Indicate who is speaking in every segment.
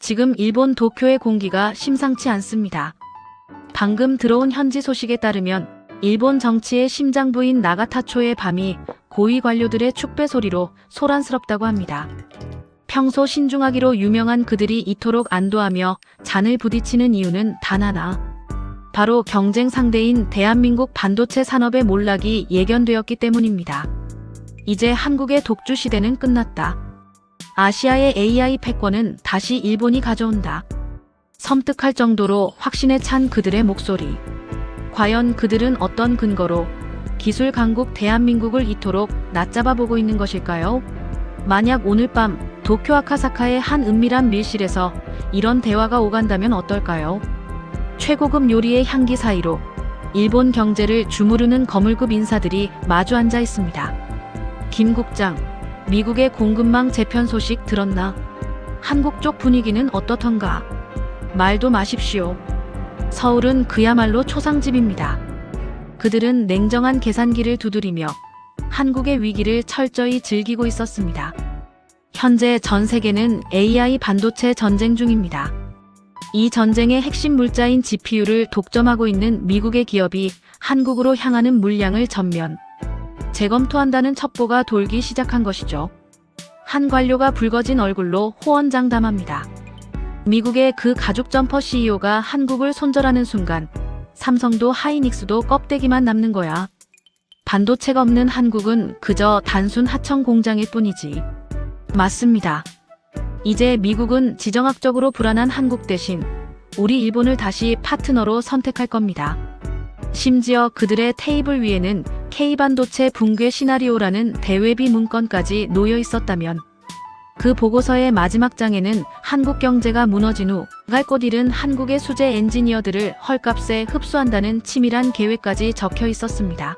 Speaker 1: 지금 일본 도쿄의 공기가 심상치 않습니다. 방금 들어온 현지 소식에 따르면 일본 정치의 심장부인 나가타초의 밤이 고위 관료들의 축배 소리로 소란스럽다고 합니다. 평소 신중하기로 유명한 그들이 이토록 안도하며 잔을 부딪히는 이유는 단 하나. 바로 경쟁 상대인 대한민국 반도체 산업의 몰락이 예견되었기 때문입니다. 이제 한국의 독주 시대는 끝났다. 아시아의 AI 패권은 다시 일본이 가져온다. 섬뜩할 정도로 확신에 찬 그들의 목소리. 과연 그들은 어떤 근거로 기술 강국 대한민국을 이토록 낮잡아 보고 있는 것일까요? 만약 오늘 밤 도쿄 아카사카의 한 은밀한 밀실에서 이런 대화가 오간다면 어떨까요? 최고급 요리의 향기 사이로 일본 경제를 주무르는 거물급 인사들이 마주 앉아 있습니다. 김 국장, 미국의 공급망 재편 소식 들었나? 한국 쪽 분위기는 어떻던가? 말도 마십시오. 서울은 그야말로 초상집입니다. 그들은 냉정한 계산기를 두드리며 한국의 위기를 철저히 즐기고 있었습니다. 현재 전 세계는 AI 반도체 전쟁 중입니다. 이 전쟁의 핵심 물자인 GPU를 독점하고 있는 미국의 기업이 한국으로 향하는 물량을 전면 재검토한다는 첩보가 돌기 시작한 것이죠. 한 관료가 붉어진 얼굴로 호언장담합니다. 미국의 그 가죽 점퍼 CEO가 한국을 손절하는 순간 삼성도 하이닉스도 껍데기만 남는 거야. 반도체가 없는 한국은 그저 단순 하청 공장일 뿐이지. 맞습니다. 이제 미국은 지정학적으로 불안한 한국 대신 우리 일본을 다시 파트너로 선택할 겁니다. 심지어 그들의 테이블 위에는 K반도체 붕괴 시나리오라는 대외비 문건까지 놓여 있었다면 그 보고서의 마지막 장에는 한국 경제가 무너진 후 갈 곳 잃은 한국의 수제 엔지니어들을 헐값에 흡수한다는 치밀한 계획까지 적혀 있었습니다.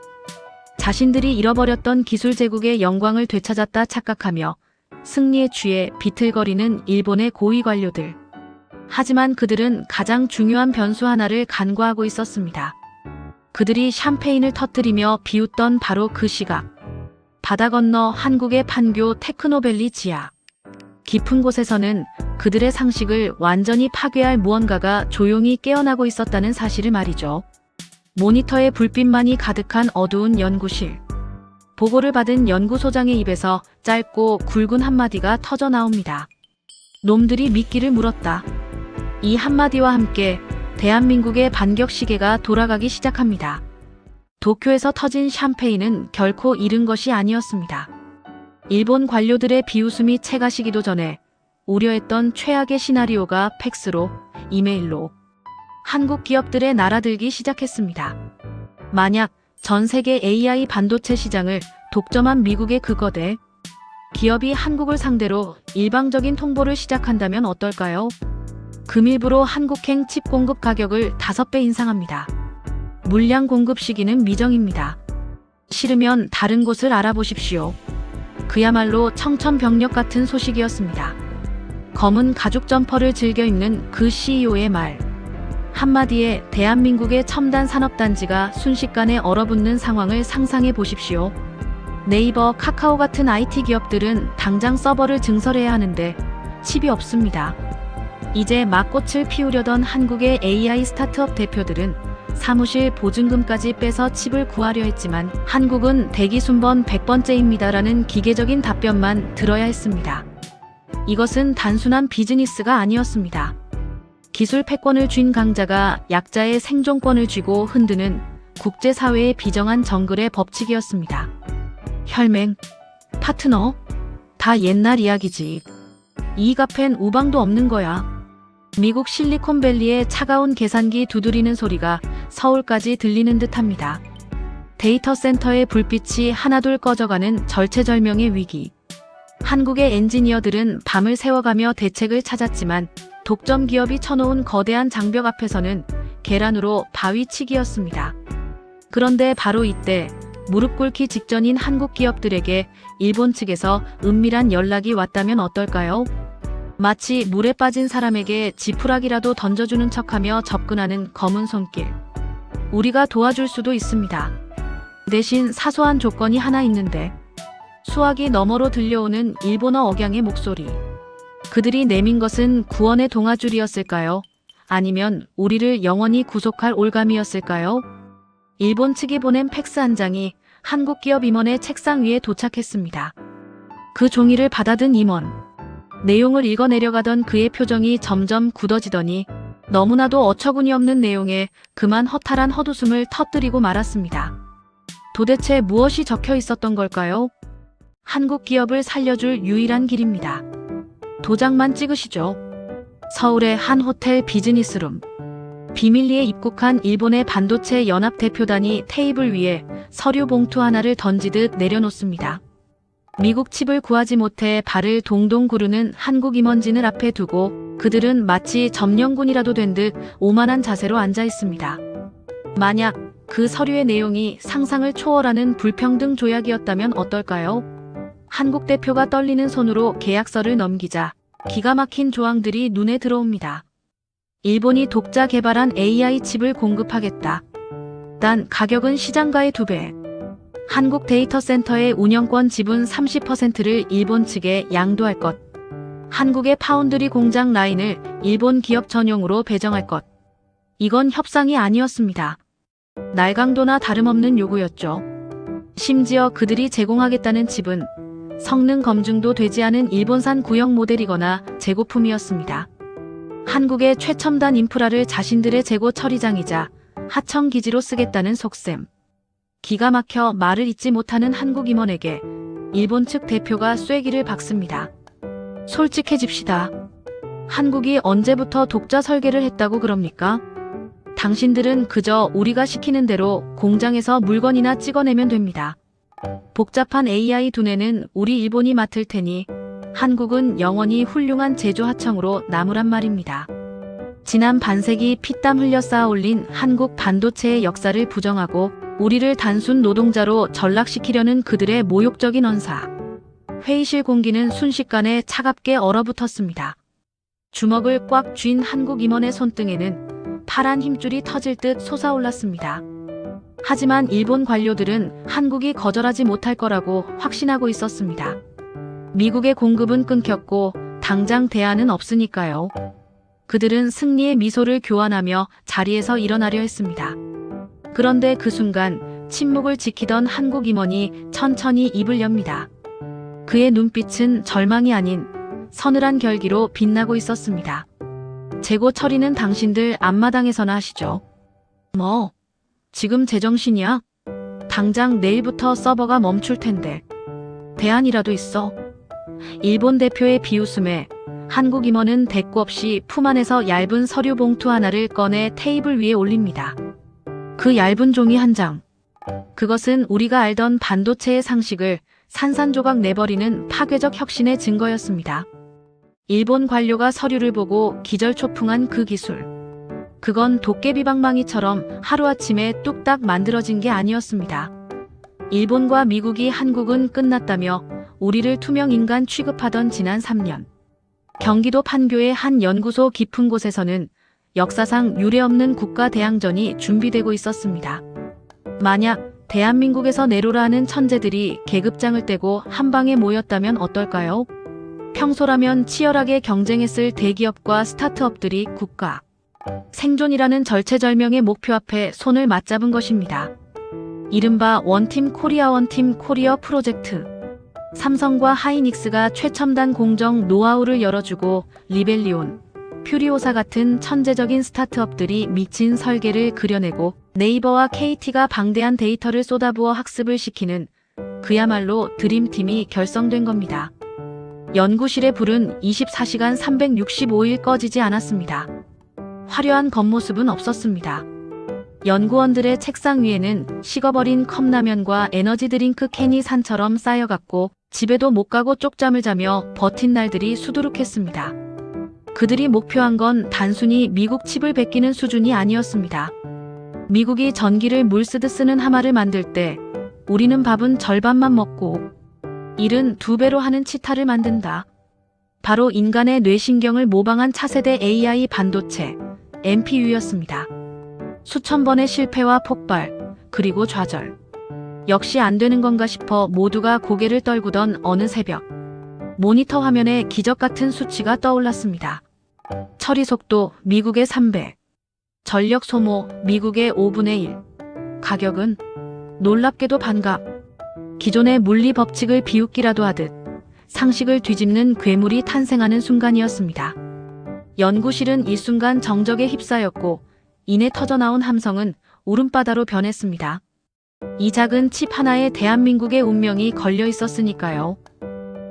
Speaker 1: 자신들이 잃어버렸던 기술 제국의 영광을 되찾았다 착각하며 승리에 취해 비틀거리는 일본의 고위 관료들. 하지만 그들은 가장 중요한 변수 하나를 간과하고 있었습니다. 그들이 샴페인을 터뜨리며 비웃던 바로 그 시각. 바다 건너 한국의 판교 테크노밸리 지하. 깊은 곳에서는 그들의 상식을 완전히 파괴할 무언가가 조용히 깨어나고 있었다는 사실을 말이죠. 모니터에 불빛만이 가득한 어두운 연구실. 보고를 받은 연구소장의 입에서 짧고 굵은 한마디가 터져 나옵니다. 놈들이 미끼를 물었다. 이 한마디와 함께 대한민국의 반격 시계가 돌아가기 시작합니다. 도쿄에서 터진 샴페인은 결코 잃은 것이 아니었습니다. 일본 관료들의 비웃음이 채가시기도 전에 우려했던 최악의 시나리오가 팩스로, 이메일로 한국 기업들에 날아들기 시작했습니다. 만약 전 세계 AI 반도체 시장을 독점한 미국의 그 거대 기업이 한국을 상대로 일방적인 통보를 시작한다면 어떨까요? 금일부로 한국행 칩 공급 가격을 5배 인상합니다. 물량 공급 시기는 미정입니다. 싫으면 다른 곳을 알아보십시오. 그야말로 청천벽력 같은 소식이었습니다. 검은 가죽 점퍼를 즐겨 입는 그 CEO의 말. 한마디에 대한민국의 첨단 산업단지가 순식간에 얼어붙는 상황을 상상해 보십시오. 네이버, 카카오 같은 IT 기업들은 당장 서버를 증설해야 하는데 칩이 없습니다. 이제 막 꽃을 피우려던 한국의 AI 스타트업 대표들은 사무실 보증금까지 빼서 칩을 구하려 했지만 한국은 대기 순번 100번째입니다라는 기계적인 답변만 들어야 했습니다. 이것은 단순한 비즈니스가 아니었습니다. 기술 패권을 쥔 강자가 약자의 생존권을 쥐고 흔드는 국제사회의 비정한 정글의 법칙이었습니다. 혈맹, 파트너, 다 옛날 이야기지. 이익 앞엔 우방도 없는 거야. 미국 실리콘밸리의 차가운 계산기 두드리는 소리가 서울까지 들리는 듯합니다. 데이터 센터의 불빛이 하나둘 꺼져가는 절체절명의 위기. 한국의 엔지니어들은 밤을 새워가며 대책을 찾았지만 독점 기업이 쳐놓은 거대한 장벽 앞에서는 계란으로 바위치기였습니다. 그런데 바로 이때 무릎 꿇기 직전인 한국 기업들에게 일본 측에서 은밀한 연락이 왔다면 어떨까요? 마치 물에 빠진 사람에게 지푸라기라도 던져주는 척하며 접근하는 검은 손길. 우리가 도와줄 수도 있습니다. 대신 사소한 조건이 하나 있는데. 수화기 너머로 들려오는 일본어 억양의 목소리. 그들이 내민 것은 구원의 동아줄이었을까요? 아니면 우리를 영원히 구속할 올감이었을까요? 일본 측이 보낸 팩스 한 장이 한국 기업 임원의 책상 위에 도착했습니다. 그 종이를 받아든 임원. 내용을 읽어내려가던 그의 표정이 점점 굳어지더니 너무나도 어처구니 없는 내용에 그만 허탈한 헛웃음을 터뜨리고 말았습니다. 도대체 무엇이 적혀 있었던 걸까요? 한국 기업을 살려줄 유일한 길입니다. 도장만 찍으시죠. 서울의 한 호텔 비즈니스룸. 비밀리에 입국한 일본의 반도체 연합 대표단이 테이블 위에 서류 봉투 하나를 던지듯 내려놓습니다. 미국 칩을 구하지 못해 발을 동동 구르는 한국 임원진을 앞에 두고 그들은 마치 점령군이라도 된 듯 오만한 자세로 앉아 있습니다. 만약 그 서류의 내용이 상상을 초월하는 불평등 조약이었다면 어떨까요? 한국 대표가 떨리는 손으로 계약서를 넘기자 기가 막힌 조항들이 눈에 들어옵니다. 일본이 독자 개발한 AI 칩을 공급하겠다. 단 가격은 시장가의 2배. 한국 데이터 센터의 운영권 지분 30%를 일본 측에 양도할 것. 한국의 파운드리 공장 라인을 일본 기업 전용으로 배정할 것. 이건 협상이 아니었습니다. 날강도나 다름없는 요구였죠. 심지어 그들이 제공하겠다는 칩은 성능 검증도 되지 않은 일본산 구형 모델이거나 재고품이었습니다. 한국의 최첨단 인프라를 자신들의 재고 처리장이자 하청 기지로 쓰겠다는 속셈. 기가 막혀 말을 잇지 못하는 한국 임원에게 일본 측 대표가 쐐기를 박습니다. 솔직해집시다. 한국이 언제부터 독자 설계를 했다고 그럽니까? 당신들은 그저 우리가 시키는 대로 공장에서 물건이나 찍어내면 됩니다. 복잡한 AI 두뇌는 우리 일본이 맡을 테니 한국은 영원히 훌륭한 제조 하청으로 남으란 말입니다. 지난 반세기 피땀 흘려 쌓아 올린 한국 반도체의 역사를 부정하고 우리를 단순 노동자로 전락시키려는 그들의 모욕적인 언사. 회의실 공기는 순식간에 차갑게 얼어붙었습니다. 주먹을 꽉 쥔 한국 임원의 손등에는 파란 힘줄이 터질 듯 솟아올랐습니다. 하지만 일본 관료들은 한국이 거절하지 못할 거라고 확신하고 있었습니다. 미국의 공급은 끊겼고 당장 대안은 없으니까요. 그들은 승리의 미소를 교환하며 자리에서 일어나려 했습니다. 그런데 그 순간 침묵을 지키던 한국 임원이 천천히 입을 엽니다. 그의 눈빛은 절망이 아닌 서늘한 결기로 빛나고 있었습니다. 재고 처리는 당신들 앞마당에서나 하시죠. 뭐, 지금 제정신이야? 당장 내일부터 서버가 멈출 텐데. 대안이라도 있어. 일본 대표의 비웃음에 한국 임원은 대꾸 없이 품 안에서 얇은 서류 봉투 하나를 꺼내 테이블 위에 올립니다. 그 얇은 종이 한 장. 그것은 우리가 알던 반도체의 상식을 산산조각 내버리는 파괴적 혁신의 증거였습니다. 일본 관료가 서류를 보고 기절초풍한 그 기술. 그건 도깨비방망이처럼 하루아침에 뚝딱 만들어진 게 아니었습니다. 일본과 미국이 한국은 끝났다며 우리를 투명인간 취급하던 지난 3년. 경기도 판교의 한 연구소 깊은 곳에서는 역사상 유례없는 국가대항전이 준비되고 있었습니다. 만약 대한민국에서 내로라는 천재들이 계급장을 떼고 한방에 모였다면 어떨까요? 평소라면 치열하게 경쟁했을 대기업과 스타트업들이 국가 생존이라는 절체절명의 목표 앞에 손을 맞잡은 것입니다. 이른바 원팀 코리어 프로젝트. 삼성과 하이닉스가 최첨단 공정 노하우를 열어주고 리벨리온, 퓨리오사 같은 천재적인 스타트업들이 미친 설계를 그려내고 네이버와 KT가 방대한 데이터를 쏟아부어 학습을 시키는 그야말로 드림팀이 결성된 겁니다. 연구실의 불은 24시간 365일 꺼지지 않았습니다. 화려한 겉모습은 없었습니다. 연구원들의 책상 위에는 식어버린 컵라면과 에너지 드링크 캔이 산처럼 쌓여갔고 집에도 못 가고 쪽잠을 자며 버틴 날들이 수두룩했습니다. 그들이 목표한 건 단순히 미국 칩을 베끼는 수준이 아니었습니다. 미국이 전기를 물 쓰듯 쓰는 하마를 만들 때 우리는 밥은 절반만 먹고 일은 2배로 하는 치타를 만든다. 바로 인간의 뇌신경을 모방한 차세대 AI 반도체, MPU였습니다. 수천 번의 실패와 폭발, 그리고 좌절. 역시 안 되는 건가 싶어 모두가 고개를 떨구던 어느 새벽. 모니터 화면에 기적 같은 수치가 떠올랐습니다. 처리 속도 미국의 3배, 전력 소모 미국의 5분의 1, 가격은 놀랍게도 반값. 기존의 물리 법칙을 비웃기라도 하듯 상식을 뒤집는 괴물이 탄생하는 순간이었습니다. 연구실은 일순간 정적에 휩싸였고 이내 터져나온 함성은 울음바다로 변했습니다. 이 작은 칩 하나에 대한민국의 운명이 걸려 있었으니까요.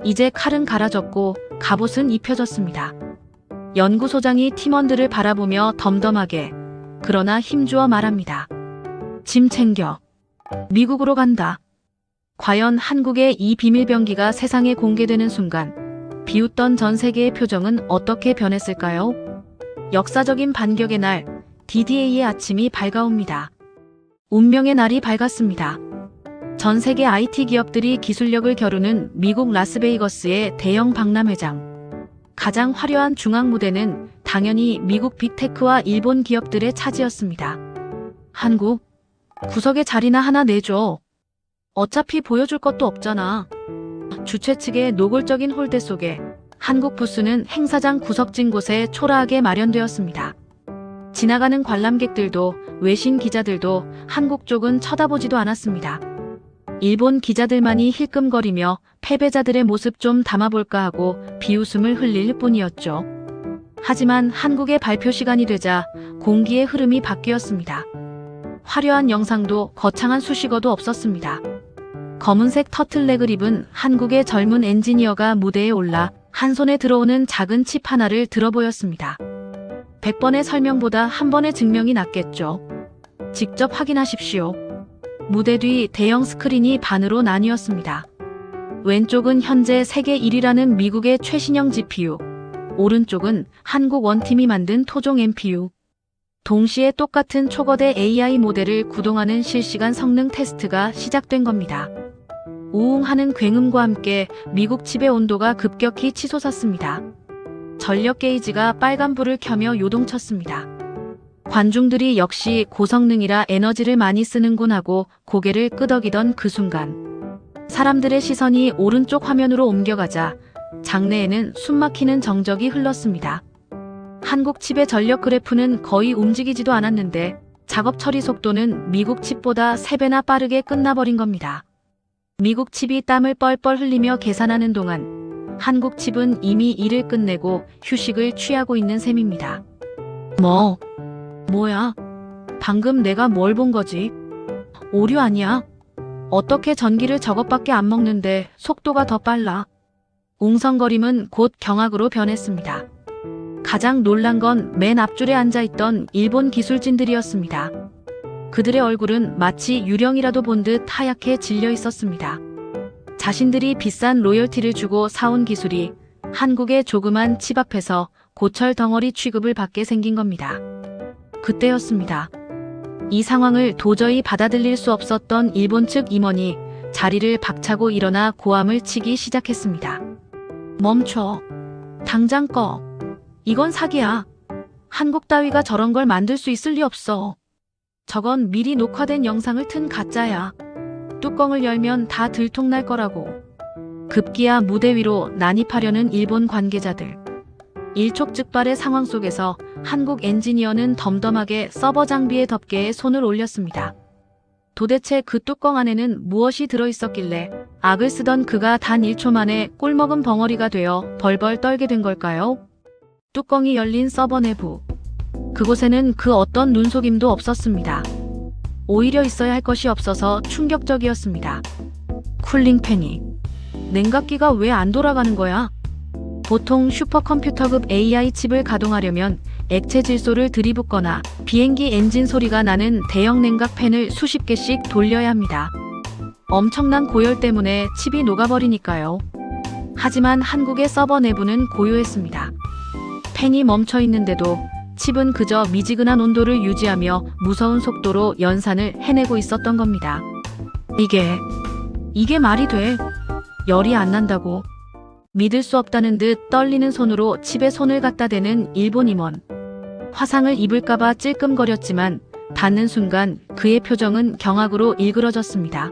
Speaker 1: 이제 칼은 갈아졌고 갑옷은 입혀졌습니다. 연구소장이 팀원들을 바라보며 덤덤하게 그러나 힘주어 말합니다. 짐 챙겨. 미국으로 간다. 과연 한국의 이 비밀병기가 세상에 공개되는 순간 비웃던 전 세계의 표정은 어떻게 변했을까요? 역사적인 반격의 날, D-Day의 아침이 밝아옵니다. 운명의 날이 밝았습니다. 전 세계 IT 기업들이 기술력을 겨루는 미국 라스베이거스의 대형 박람회장. 가장 화려한 중앙 무대는 당연히 미국 빅테크와 일본 기업들의 차지였습니다. 한국, 구석에 자리나 하나 내줘. 어차피 보여줄 것도 없잖아. 주최 측의 노골적인 홀대 속에 한국 부스는 행사장 구석진 곳에 초라하게 마련되었습니다. 지나가는 관람객들도 외신 기자들도 한국 쪽은 쳐다보지도 않았습니다. 일본 기자들만이 힐끔거리며 패배자들의 모습 좀 담아볼까 하고 비웃음을 흘릴 뿐이었죠. 하지만 한국의 발표 시간이 되자 공기의 흐름이 바뀌었습니다. 화려한 영상도 거창한 수식어도 없었습니다. 검은색 터틀넥을 입은 한국의 젊은 엔지니어가 무대에 올라 한 손에 들어오는 작은 칩 하나를 들어 보였습니다. 100번의 설명보다 한 번의 증명이 낫겠죠. 직접 확인하십시오. 무대 뒤 대형 스크린이 반으로 나뉘었습니다. 왼쪽은 현재 세계 1위라는 미국의 최신형 GPU, 오른쪽은 한국 원팀이 만든 토종 NPU. 동시에 똑같은 초거대 AI 모델을 구동하는 실시간 성능 테스트가 시작된 겁니다. 우웅하는 굉음과 함께 미국 칩의 온도가 급격히 치솟았습니다. 전력 게이지가 빨간불을 켜며 요동쳤습니다. 관중들이 역시 고성능이라 에너지를 많이 쓰는군 하고 고개를 끄덕이던 그 순간 사람들의 시선이 오른쪽 화면으로 옮겨가자 장내에는 숨막히는 정적이 흘렀습니다. 한국 칩의 전력 그래프는 거의 움직이지도 않았는데 작업 처리 속도는 미국 칩보다 3배나 빠르게 끝나버린 겁니다. 미국 칩이 땀을 뻘뻘 흘리며 계산하는 동안 한국 칩은 이미 일을 끝내고 휴식을 취하고 있는 셈입니다. 뭐야? 방금 내가 뭘 본 거지? 오류 아니야? 어떻게 전기를 저것밖에 안 먹는데 속도가 더 빨라? 웅성거림은 곧 경악으로 변했습니다. 가장 놀란 건 맨 앞줄에 앉아있던 일본 기술진들이었습니다. 그들의 얼굴은 마치 유령이라도 본 듯 하얗게 질려 있었습니다. 자신들이 비싼 로열티를 주고 사온 기술이 한국의 조그만 칩 앞에서 고철 덩어리 취급을 받게 생긴 겁니다. 그때였습니다. 이 상황을 도저히 받아들일 수 없었던 일본 측 임원이 자리를 박차고 일어나 고함을 치기 시작했습니다. 멈춰. 당장 꺼. 이건 사기야. 한국 따위가 저런 걸 만들 수 있을 리 없어. 저건 미리 녹화된 영상을 튼 가짜야. 뚜껑을 열면 다 들통날 거라고. 급기야 무대 위로 난입하려는 일본 관계자들. 일촉즉발의 상황 속에서 한국 엔지니어는 덤덤하게 서버 장비의 덮개에 손을 올렸습니다. 도대체 그 뚜껑 안에는 무엇이 들어있었길래 악을 쓰던 그가 단 1초 만에 꿀먹은 벙어리가 되어 벌벌 떨게 된 걸까요? 뚜껑이 열린 서버 내부. 그곳에는 그 어떤 눈속임도 없었습니다. 오히려 있어야 할 것이 없어서 충격적이었습니다. 쿨링팬이. 냉각기가 왜 안 돌아가는 거야? 보통 슈퍼컴퓨터급 AI 칩을 가동하려면 액체 질소를 들이붓거나 비행기 엔진 소리가 나는 대형 냉각팬을 수십 개씩 돌려야 합니다. 엄청난 고열 때문에 칩이 녹아버리니까요. 하지만 한국의 서버 내부는 고요했습니다. 팬이 멈춰 있는데도 칩은 그저 미지근한 온도를 유지하며 무서운 속도로 연산을 해내고 있었던 겁니다. 이게 말이 돼? 열이 안 난다고. 믿을 수 없다는 듯 떨리는 손으로 칩에 손을 갖다 대는 일본 임원. 화상을 입을까봐 찔끔거렸지만 닿는 순간 그의 표정은 경악으로 일그러졌습니다.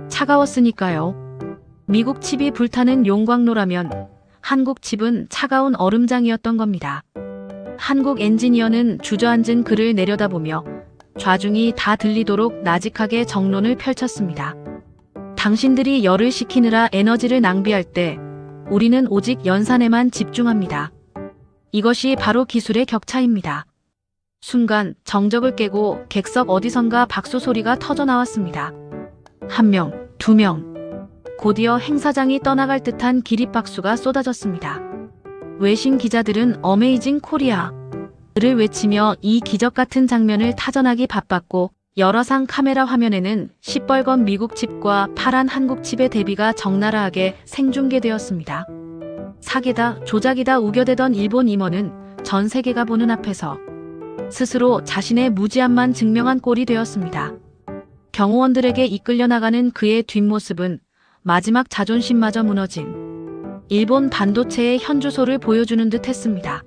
Speaker 1: 차가웠으니까요. 미국 칩이 불타는 용광로라면 한국 칩은 차가운 얼음장이었던 겁니다. 한국 엔지니어는 주저앉은 그를 내려다보며 좌중이 다 들리도록 나직하게 정론을 펼쳤습니다. 당신들이 열을 식히느라 에너지를 낭비할 때 우리는 오직 연산에만 집중합니다. 이것이 바로 기술의 격차입니다. 순간 정적을 깨고 객석 어디선가 박수 소리가 터져 나왔습니다. 1명, 2명. 곧이어 행사장이 떠나갈 듯한 기립박수가 쏟아졌습니다. 외신 기자들은 어메이징 코리아를 외치며 이 기적 같은 장면을 타전하기 바빴고 여러 상 카메라 화면에는 시뻘건 미국 칩과 파란 한국 칩의 대비가 적나라하게 생중계되었습니다. 사기다, 조작이다 우겨대던 일본 임원은 전 세계가 보는 앞에서 스스로 자신의 무지함만 증명한 꼴이 되었습니다. 경호원들에게 이끌려 나가는 그의 뒷모습은 마지막 자존심마저 무너진 일본 반도체의 현주소를 보여주는 듯 했습니다.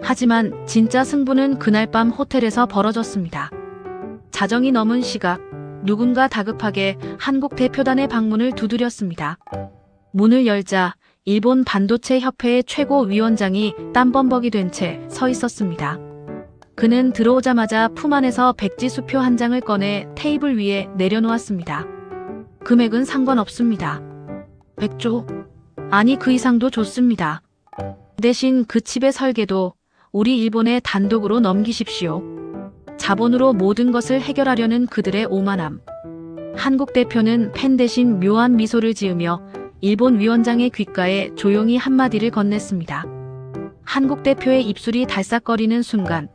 Speaker 1: 하지만 진짜 승부는 그날 밤 호텔에서 벌어졌습니다. 자정이 넘은 시각, 누군가 다급하게 한국 대표단의 방문을 두드렸습니다. 문을 열자 일본 반도체 협회의 최고위원장이 땀범벅이 된 채 서 있었습니다. 그는 들어오자마자 품 안에서 백지 수표 한 장을 꺼내 테이블 위에 내려놓았습니다. 금액은 상관없습니다. 100조? 아니 그 이상도 좋습니다. 대신 그 칩의 설계도 우리 일본에 단독으로 넘기십시오. 자본으로 모든 것을 해결하려는 그들의 오만함. 한국 대표는 펜 대신 묘한 미소를 지으며 일본 위원장의 귓가에 조용히 한마디를 건넸습니다. 한국 대표의 입술이 달싹거리는 순간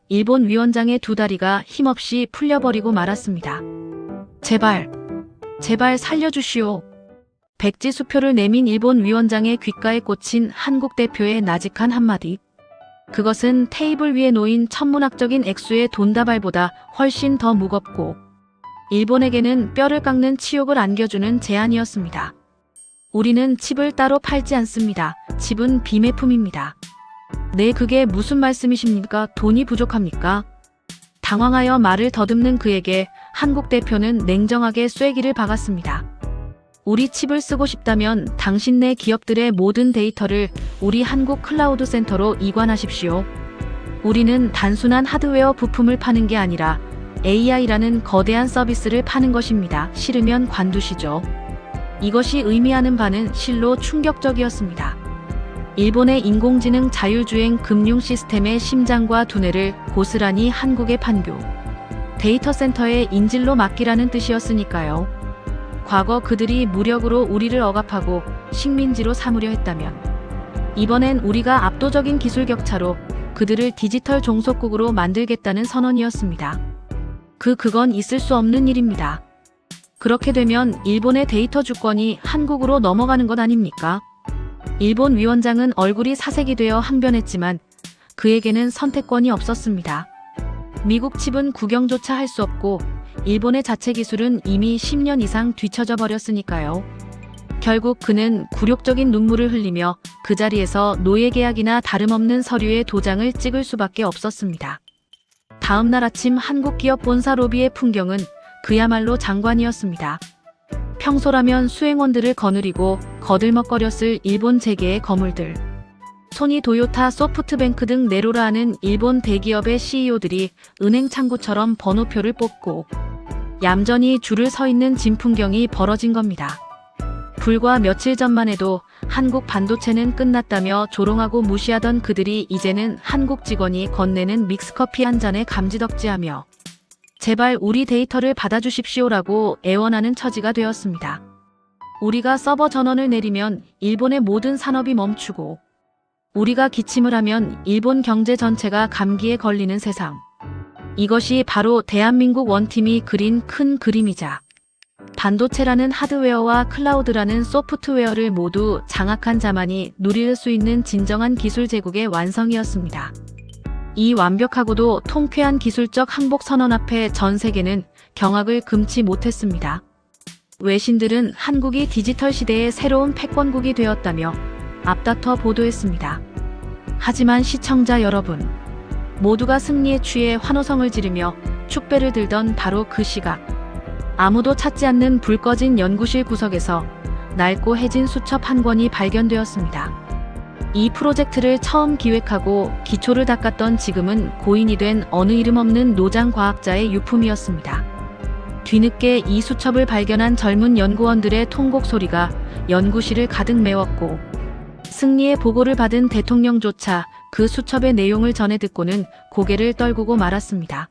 Speaker 1: 일본 위원장의 두 다리가 힘없이 풀려버리고 말았습니다. 제발 살려주시오. 백지 수표를 내민 일본 위원장의 귓가에 꽂힌 한국 대표의 나직한 한마디. 그것은 테이블 위에 놓인 천문학적인 액수의 돈다발보다 훨씬 더 무겁고 일본에게는 뼈를 깎는 치욕을 안겨주는 제안이었습니다. 우리는 칩을 따로 팔지 않습니다. 칩은 비매품입니다. 네, 그게 무슨 말씀이십니까? 돈이 부족합니까? 당황하여 말을 더듬는 그에게 한국 대표는 냉정하게 쐐기를 박았습니다. 우리 칩을 쓰고 싶다면 당신네 기업들의 모든 데이터를 우리 한국 클라우드 센터로 이관하십시오. 우리는 단순한 하드웨어 부품을 파는 게 아니라 AI라는 거대한 서비스를 파는 것입니다. 싫으면 관두시죠. 이것이 의미하는 바는 실로 충격적이었습니다. 일본의 인공지능 자율주행 금융 시스템의 심장과 두뇌를 고스란히 한국에 판교. 데이터 센터의 인질로 맡기라는 뜻이었으니까요. 과거 그들이 무력으로 우리를 억압하고 식민지로 삼으려 했다면 이번엔 우리가 압도적인 기술 격차로 그들을 디지털 종속국으로 만들겠다는 선언이었습니다. 그건 있을 수 없는 일입니다. 그렇게 되면 일본의 데이터 주권이 한국으로 넘어가는 것 아닙니까? 일본 위원장은 얼굴이 사색이 되어 항변했지만 그에게는 선택권이 없었습니다. 미국 칩은 구경조차 할 수 없고 일본의 자체 기술은 이미 10년 이상 뒤처져 버렸으니까요. 결국 그는 굴욕적인 눈물을 흘리며 그 자리에서 노예계약이나 다름없는 서류에 도장을 찍을 수밖에 없었습니다. 다음 날 아침 한국 기업 본사 로비의 풍경은 그야말로 장관이었습니다. 평소라면 수행원들을 거느리고 거들먹거렸을 일본 재계의 거물들. 소니, 도요타, 소프트뱅크 등 내로라 하는 일본 대기업의 CEO들이 은행 창구처럼 번호표를 뽑고 얌전히 줄을 서 있는 진풍경이 벌어진 겁니다. 불과 며칠 전만 해도 한국 반도체는 끝났다며 조롱하고 무시하던 그들이 이제는 한국 직원이 건네는 믹스커피 한 잔에 감지덕지하며 제발 우리 데이터를 받아주십시오라고 애원하는 처지가 되었습니다. 우리가 서버 전원을 내리면 일본의 모든 산업이 멈추고 우리가 기침을 하면 일본 경제 전체가 감기에 걸리는 세상. 이것이 바로 대한민국 원팀이 그린 큰 그림이자 반도체라는 하드웨어와 클라우드라는 소프트웨어를 모두 장악한 자만이 누릴 수 있는 진정한 기술 제국의 완성이었습니다. 이 완벽하고도 통쾌한 기술적 항복 선언 앞에 전 세계는 경악을 금치 못했습니다. 외신들은 한국이 디지털 시대의 새로운 패권국이 되었다며 앞다퉈 보도했습니다. 하지만 시청자 여러분, 모두가 승리에 취해 환호성을 지르며 축배를 들던 바로 그 시각, 아무도 찾지 않는 불 꺼진 연구실 구석에서 낡고 해진 수첩 한 권이 발견되었습니다. 이 프로젝트를 처음 기획하고 기초를 닦았던 지금은 고인이 된 어느 이름 없는 노장 과학자의 유품이었습니다. 뒤늦게 이 수첩을 발견한 젊은 연구원들의 통곡 소리가 연구실을 가득 메웠고, 승리의 보고를 받은 대통령조차 그 수첩의 내용을 전해 듣고는 고개를 떨구고 말았습니다.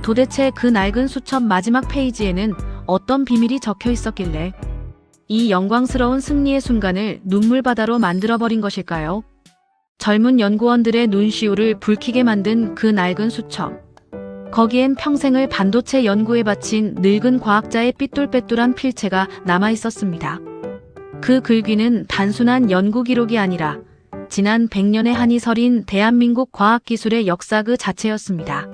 Speaker 1: 도대체 그 낡은 수첩 마지막 페이지에는 어떤 비밀이 적혀 있었길래 이 영광스러운 승리의 순간을 눈물바다로 만들어버린 것일까요? 젊은 연구원들의 눈시울을 붉히게 만든 그 낡은 수첩. 거기엔 평생을 반도체 연구에 바친 늙은 과학자의 삐뚤빼뚤한 필체가 남아있었습니다. 그 글귀는 단순한 연구 기록이 아니라 지난 100년의 한이 서린 대한민국 과학기술의 역사 그 자체였습니다.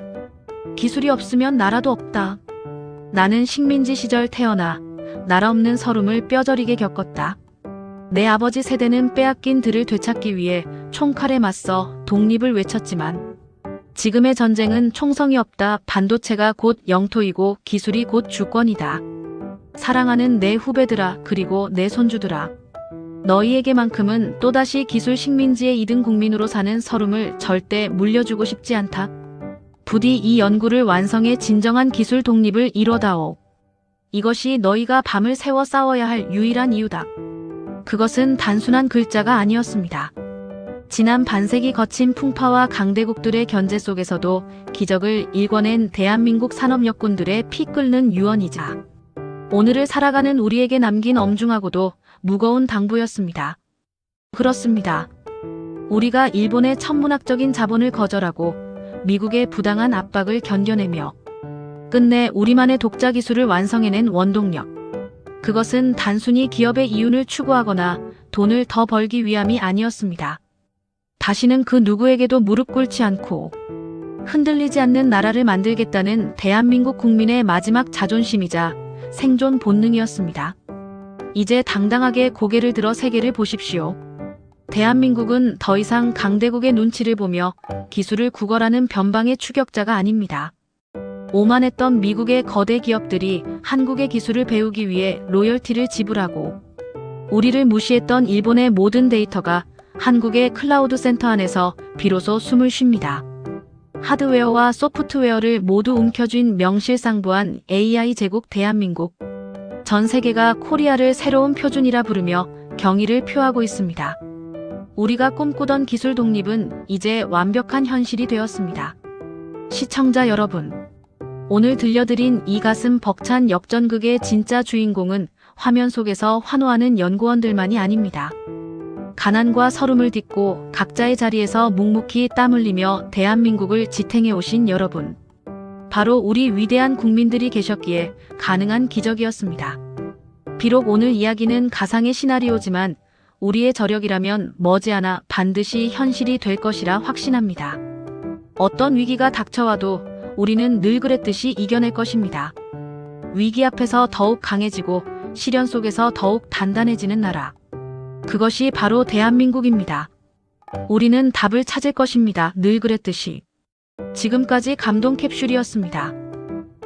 Speaker 1: 기술이 없으면 나라도 없다. 나는 식민지 시절 태어나 나라 없는 서름을 뼈저리게 겪었다. 내 아버지 세대는 빼앗긴 들을 되찾기 위해 총칼에 맞서 독립을 외쳤지만 지금의 전쟁은 총성이 없다. 반도체가 곧 영토이고 기술이 곧 주권이다. 사랑하는 내 후배들아, 그리고 내 손주들아. 너희에게만큼은 또다시 기술 식민지의 2등 국민으로 사는 서름을 절대 물려주고 싶지 않다. 부디 이 연구를 완성해 진정한 기술 독립을 이뤄다오. 이것이 너희가 밤을 새워 싸워야 할 유일한 이유다. 그것은 단순한 글자가 아니었습니다. 지난 반세기 거친 풍파와 강대국들의 견제 속에서도 기적을 일궈낸 대한민국 산업력군들의 피 끓는 유언이자 오늘을 살아가는 우리에게 남긴 엄중하고도 무거운 당부였습니다. 그렇습니다. 우리가 일본의 천문학적인 자본을 거절하고 미국의 부당한 압박을 견뎌내며 끝내 우리만의 독자 기술을 완성해낸 원동력. 그것은 단순히 기업의 이윤을 추구하거나 돈을 더 벌기 위함이 아니었습니다. 다시는 그 누구에게도 무릎 꿇지 않고 흔들리지 않는 나라를 만들겠다는 대한민국 국민의 마지막 자존심이자 생존 본능이었습니다. 이제 당당하게 고개를 들어 세계를 보십시오. 대한민국은 더 이상 강대국의 눈치를 보며 기술을 구걸하는 변방의 추격자가 아닙니다. 오만했던 미국의 거대 기업들이 한국의 기술을 배우기 위해 로열티를 지불하고 우리를 무시했던 일본의 모든 데이터가 한국의 클라우드 센터 안에서 비로소 숨을 쉽니다. 하드웨어와 소프트웨어를 모두 움켜쥔 명실상부한 AI 제국 대한민국. 전 세계가 코리아를 새로운 표준이라 부르며 경의를 표하고 있습니다. 우리가 꿈꾸던 기술 독립은 이제 완벽한 현실이 되었습니다. 시청자 여러분, 오늘 들려드린 이 가슴 벅찬 역전극의 진짜 주인공은 화면 속에서 환호하는 연구원들만이 아닙니다. 가난과 서름을 딛고 각자의 자리에서 묵묵히 땀 흘리며 대한민국을 지탱해 오신 여러분. 바로 우리 위대한 국민들이 계셨기에 가능한 기적이었습니다. 비록 오늘 이야기는 가상의 시나리오지만 우리의 저력이라면 머지않아 반드시 현실이 될 것이라 확신합니다. 어떤 위기가 닥쳐와도 우리는 늘 그랬듯이 이겨낼 것입니다. 위기 앞에서 더욱 강해지고 시련 속에서 더욱 단단해지는 나라. 그것이 바로 대한민국입니다. 우리는 답을 찾을 것입니다. 늘 그랬듯이. 지금까지 감동 캡슐이었습니다.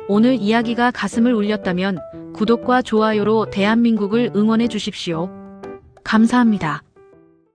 Speaker 1: 오늘 이야기가 가슴을 울렸다면 구독과 좋아요로 대한민국을 응원해 주십시오. 감사합니다.